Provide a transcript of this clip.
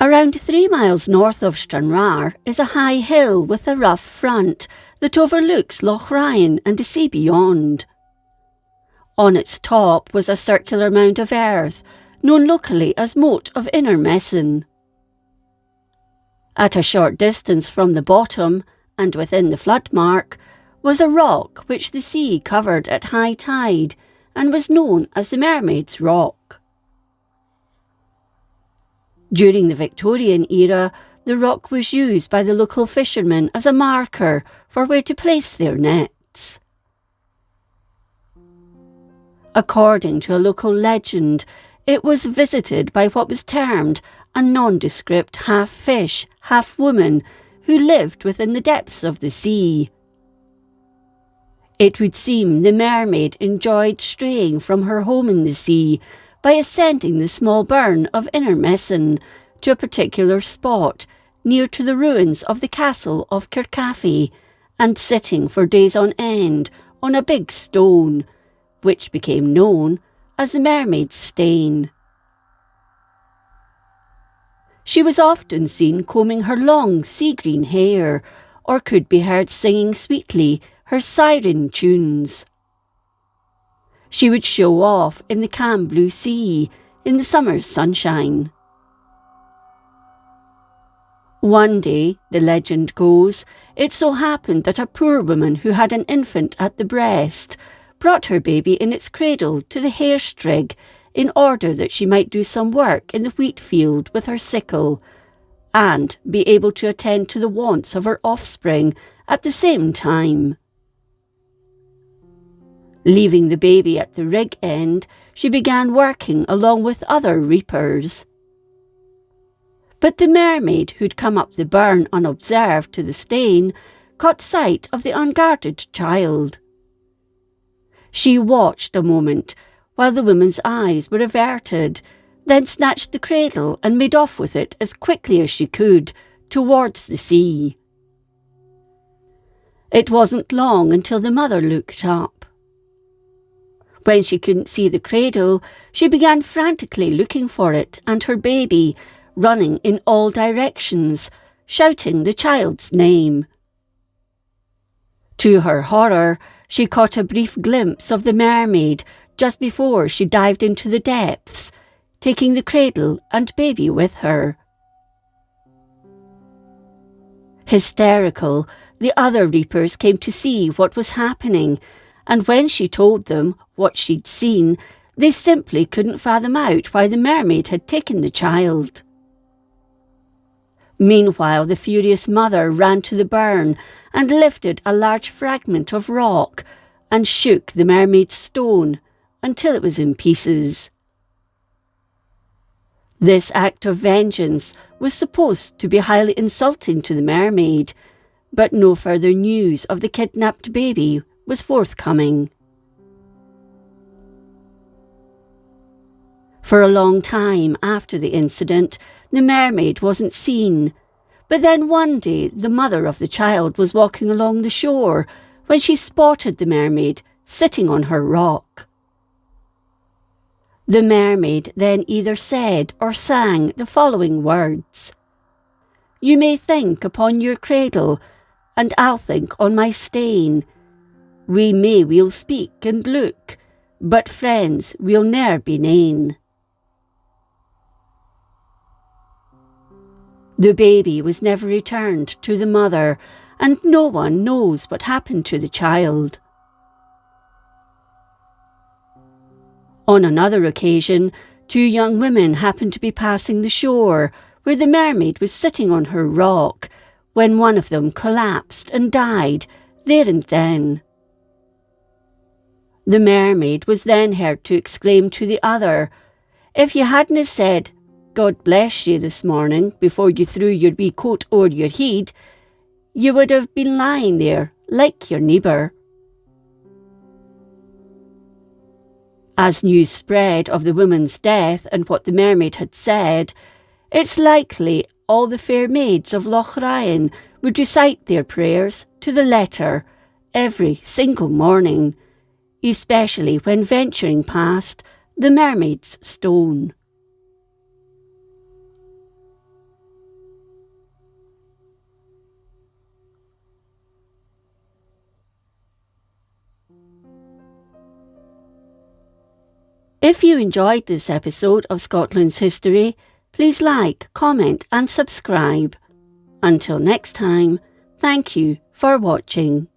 Around 3 miles north of Stranraer is a high hill with a rough front that overlooks Loch Ryan and the sea beyond. On its top was a circular mound of earth, known locally as Moat of Innermesson. At a short distance from the bottom, and within the flood mark, was a rock which the sea covered at high tide and was known as the Mermaid's Rock. During the Victorian era, the rock was used by the local fishermen as a marker for where to place their nets. According to a local legend, it was visited by what was termed a nondescript half-fish, half-woman who lived within the depths of the sea. It would seem the mermaid enjoyed straying from her home in the sea by ascending the small burn of Innermesson to a particular spot near to the ruins of the castle of Kirkcaldy and sitting for days on end on a big stone, which became known as the Mermaid's Stane. She was often seen combing her long sea-green hair, or could be heard singing sweetly her siren tunes. She would show off in the calm blue sea in the summer's sunshine. One day, the legend goes, it so happened that a poor woman who had an infant at the breast brought her baby in its cradle to the hairstrigg in order that she might do some work in the wheat field with her sickle and be able to attend to the wants of her offspring at the same time. Leaving the baby at the rig end, she began working along with other reapers. But the mermaid, who'd come up the burn unobserved to the Stane, caught sight of the unguarded child. She watched a moment while the woman's eyes were averted, then snatched the cradle and made off with it as quickly as she could towards the sea. It wasn't long until the mother looked up. When she couldn't see the cradle, she began frantically looking for it and her baby, running in all directions, shouting the child's name. To her horror, she caught a brief glimpse of the mermaid just before she dived into the depths, taking the cradle and baby with her. Hysterical, the other reapers came to see what was happening, and when she told them what she'd seen, they simply couldn't fathom out why the mermaid had taken the child. Meanwhile, the furious mother ran to the burn and lifted a large fragment of rock and shook the mermaid's stone until it was in pieces. This act of vengeance was supposed to be highly insulting to the mermaid, but no further news of the kidnapped baby was forthcoming. For a long time after the incident, the mermaid wasn't seen, but then one day the mother of the child was walking along the shore when she spotted the mermaid sitting on her rock. The mermaid then either said or sang the following words: "You may think upon your cradle, and I'll think on my Stane. We'll speak and look, but friends we'll ne'er be nane." The baby was never returned to the mother, and no one knows what happened to the child. On another occasion, 2 young women happened to be passing the shore, where the mermaid was sitting on her rock, when one of them collapsed and died there and then. The mermaid was then heard to exclaim to the other, "If you hadna said, 'God bless you' this morning before you threw your wee coat o'er your head, you would have been lying there like your neighbour." As news spread of the woman's death and what the mermaid had said, it's likely all the fair maids of Loch Ryan would recite their prayers to the letter every single morning, especially when venturing past the Mermaid's Stone. If you enjoyed this episode of Scotland's History, please like, comment and subscribe. Until next time, thank you for watching.